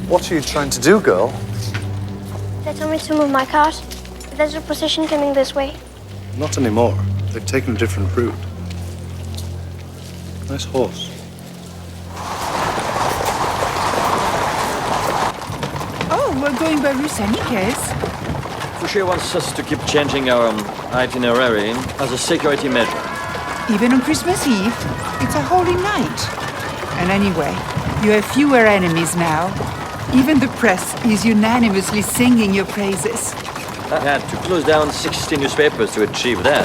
What are you trying to do, girl? They told me to move my cart. There's a procession coming this way. Not anymore. They've taken a different route. Nice horse. Oh, we're going by Rue Saint-Nicaise. Fouché wants us to keep changing our itinerary as a security measure. Even on Christmas Eve, it's a holy night. And anyway, you have fewer enemies now. Even the press is unanimously singing your praises. I had to close down 60 newspapers to achieve that.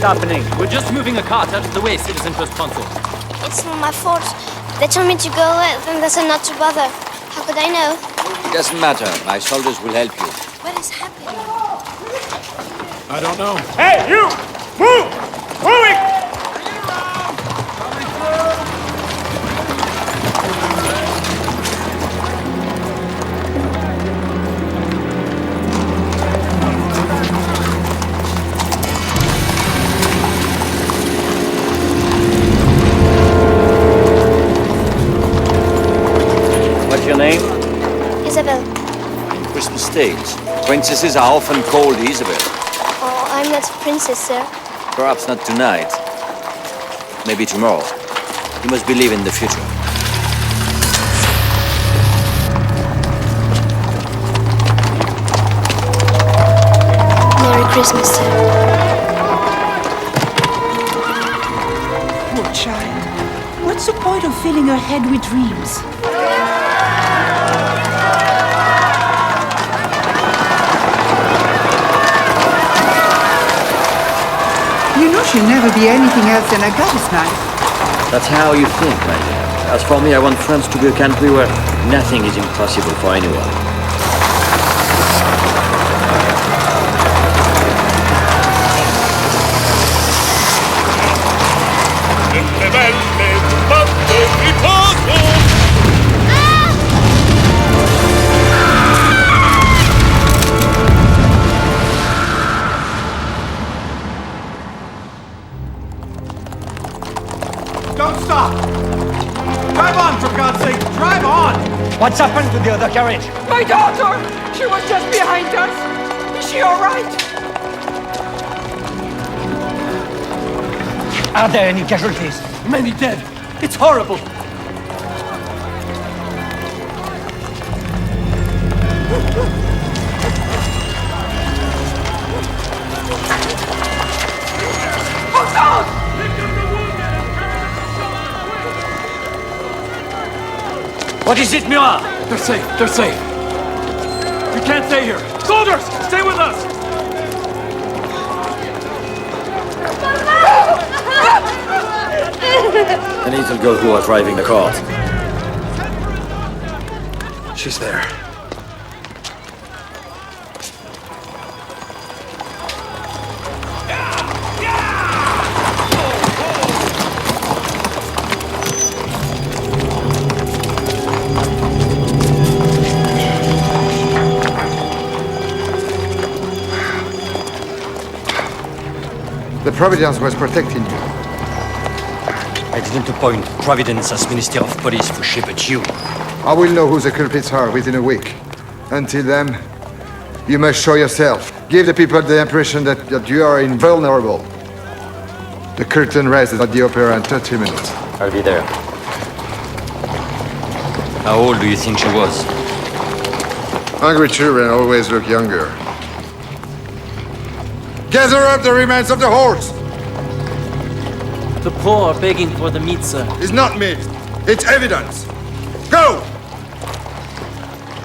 Happening. We're just moving a cart out of the way, Citizen First Consul. It's not my fault. They told me to go and they said not to bother. How could I know? It doesn't matter. My soldiers will help you. What is happening? I don't know. Hey, you! Move! Moving! What's your name? Isabel. In Christmas days, princesses are often called Isabel. Oh, I'm not a princess, sir. Perhaps not tonight. Maybe tomorrow. You must believe in the future. Merry Christmas, sir. Poor child. What's the point of filling her head with dreams? You know she'll never be anything else than a goddess knife. That's how you think, my dear. As for me, I want France to be a country where nothing is impossible for anyone. Don't stop! Drive on, for God's sake! Drive on! What's happened to the other carriage? My daughter! She was just behind us. Is she all right? Are there any casualties? Many dead. It's horrible. What is it, Murat? They're safe. They're safe. We can't stay here. Soldiers, stay with us. The little girl who was driving the cart. She's there. The Providence was protecting you. I didn't appoint Providence as Minister of Police, Fouché, but you. I will know who the culprits are within a week. Until then, you must show yourself. Give the people the impression that you are invulnerable. The curtain rises at the opera in 30 minutes. I'll be there. How old do you think she was? Hungry children always look younger. Gather up the remains of the horse! The poor are begging for the meat, sir. It's not meat. It's evidence. Go!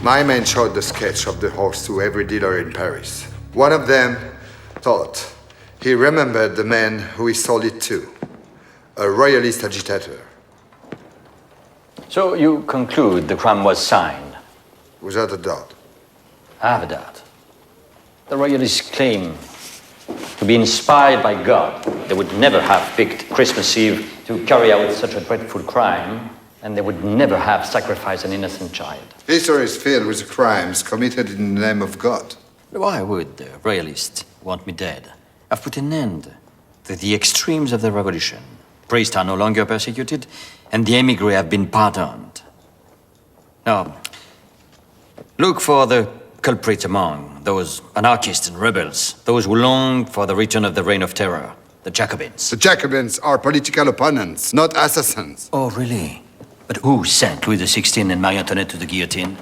My men showed the sketch of the horse to every dealer in Paris. One of them thought he remembered the man who he sold it to, a royalist agitator. So you conclude the crime was signed? Without a doubt. I have a doubt. The royalists claim to be inspired by God. They would never have picked Christmas Eve to carry out such a dreadful crime, and they would never have sacrificed an innocent child. History is filled with crimes committed in the name of God. Why would the royalists want me dead? I've put an end to the extremes of the revolution. Priests are no longer persecuted, and the emigre have been pardoned. Now, look for the culprits among those anarchists and rebels, those who long for the return of the reign of terror, the Jacobins. The Jacobins are political opponents, not assassins. Oh, really? But who sent Louis XVI and Marie Antoinette to the guillotine?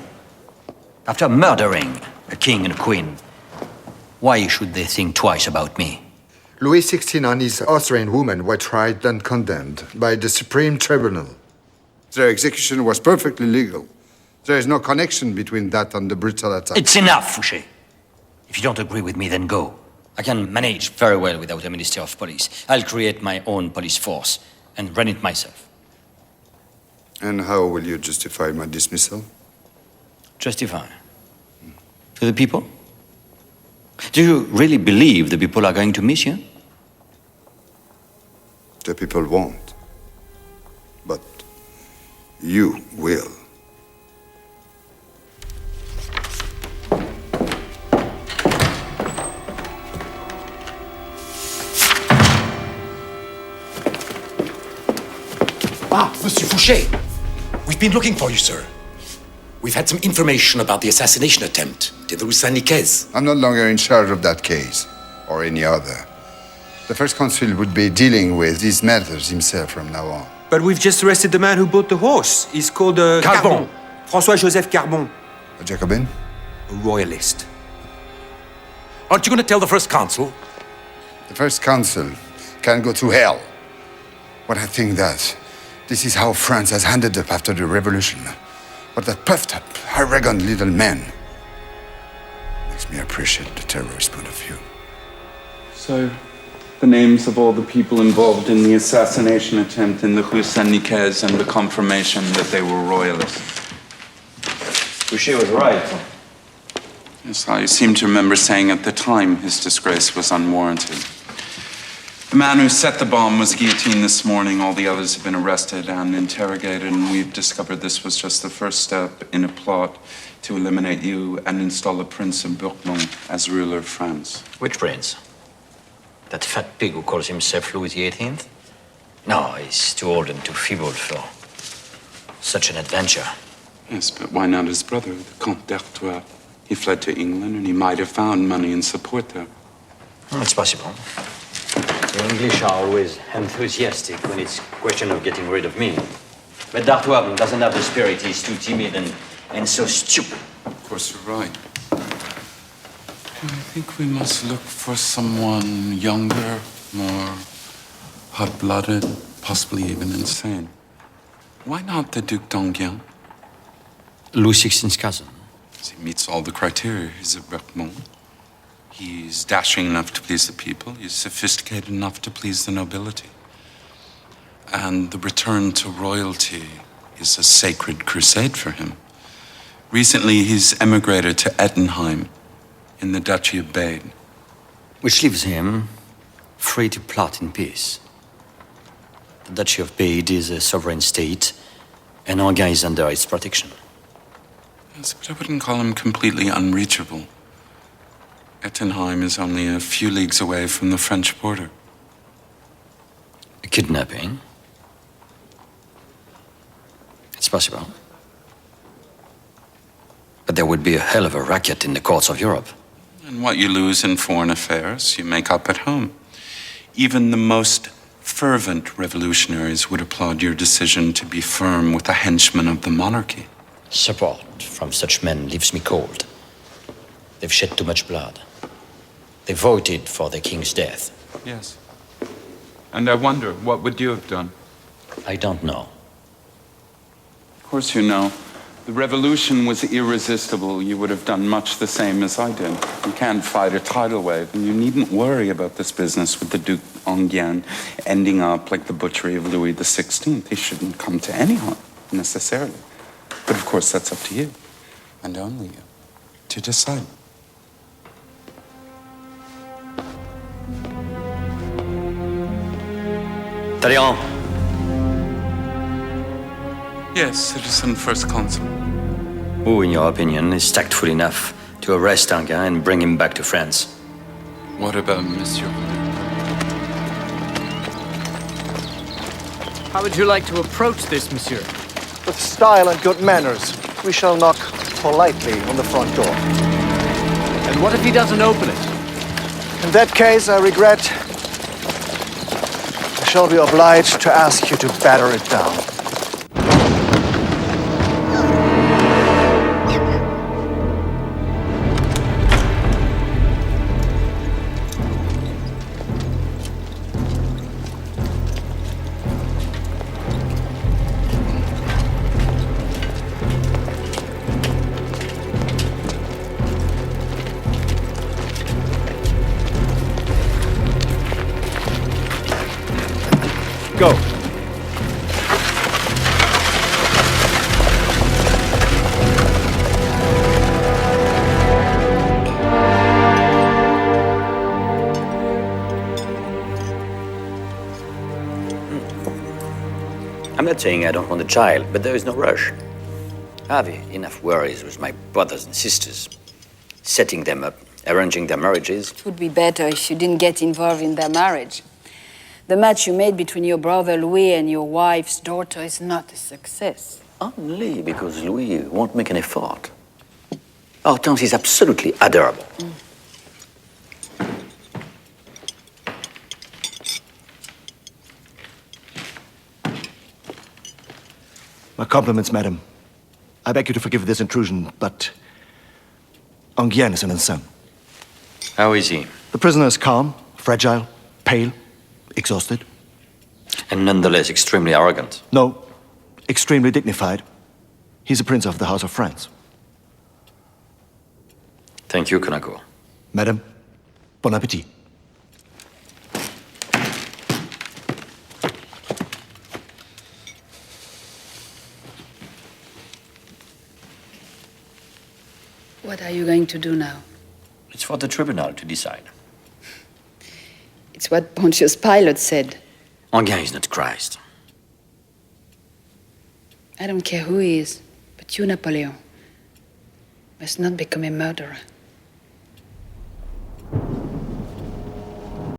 After murdering a king and a queen, why should they think twice about me? Louis XVI and his Austrian woman were tried and condemned by the Supreme Tribunal. Their execution was perfectly legal. There is no connection between that and the brutal attack. It's enough, Fouché. If you don't agree with me, then go. I can manage very well without a Minister of Police. I'll create my own police force and run it myself. And how will you justify my dismissal? Justify? To the people? Do you really believe the people are going to miss you? The people won't. But you will. Ah, Monsieur Fouché. We've been looking for you, sir. We've had some information about the assassination attempt in the Rue Saint-Nicaise. I'm no longer in charge of that case, or any other. The first consul would be dealing with these matters himself from now on. But we've just arrested the man who bought the horse. He's called Carbon. François-Joseph Carbon. A Jacobin? A royalist. Aren't you going to tell the first consul? The first consul can go to hell. But I think that this is how France has ended up after the revolution. But that puffed up, arrogant little man makes me appreciate the terrorist point of view. So, the names of all the people involved in the assassination attempt in the Rue Saint-Nicaise and the confirmation that they were royalists. Fouché was right. Yes, I seem to remember saying at the time his disgrace was unwarranted. The man who set the bomb was guillotined this morning. All the others have been arrested and interrogated, and we've discovered this was just the first step in a plot to eliminate you and install a Prince of Bourbon as ruler of France. Which prince? That fat pig who calls himself Louis XVIII? No, he's too old and too feeble for such an adventure. Yes, but why not his brother, the Comte d'Artois? He fled to England, and he might have found money and support there. It's possible. The English are always enthusiastic when it's a question of getting rid of me. But d'Artois doesn't have the spirit. He's too timid and so stupid. Of course, you're right. I think we must look for someone younger, more hot-blooded, possibly even insane. Why not the Duc d'Enghien? Louis XVI's cousin. He meets all the criteria. He's a Bourbon. He's dashing enough to please the people. He's sophisticated enough to please the nobility. And the return to royalty is a sacred crusade for him. Recently, he's emigrated to Ettenheim in the Duchy of Bade. Which leaves him free to plot in peace. The Duchy of Bade is a sovereign state, and Enghien is under its protection. Yes, but I wouldn't call him completely unreachable. Ettenheim is only a few leagues away from the French border. A kidnapping? It's possible. But there would be a hell of a racket in the courts of Europe. And what you lose in foreign affairs, you make up at home. Even the most fervent revolutionaries would applaud your decision to be firm with the henchmen of the monarchy. Support from such men leaves me cold. They've shed too much blood. They voted for the king's death. Yes. And I wonder, what would you have done? I don't know. Of course you know. The revolution was irresistible. You would have done much the same as I did. You can't fight a tidal wave, and you needn't worry about this business with the Duc d'Enghien ending up like the butchery of Louis XVI. He shouldn't come to any harm, necessarily. But of course, that's up to you. and only you, to decide. Talleyrand. Yes, Citizen First Consul. Who, in your opinion, is tactful enough to arrest Enghien and bring him back to France? What about Monsieur? How would you like to approach this, monsieur? With style and good manners, we shall knock politely on the front door. And what if he doesn't open it? In that case, I regret I shall be obliged to ask you to batter it down. Go. I'm not saying I don't want a child, but there is no rush. I have enough worries with my brothers and sisters. Setting them up, arranging their marriages. It would be better if you didn't get involved in their marriage. The match you made between your brother Louis and your wife's daughter is not a success. Only because Louis won't make an effort. Hortense is absolutely adorable. My compliments, madam. I beg you to forgive this intrusion, but Enghien is an insane. How is he? The prisoner is calm, fragile, pale, exhausted. And nonetheless extremely arrogant. No, extremely dignified. He's a prince of the House of France. Thank you, Konako. Madam, bon appétit. What are you going to do now? It's for the tribunal to decide. It's what Pontius Pilate said. Enghien is not Christ. I don't care who he is, but you, Napoleon, must not become a murderer.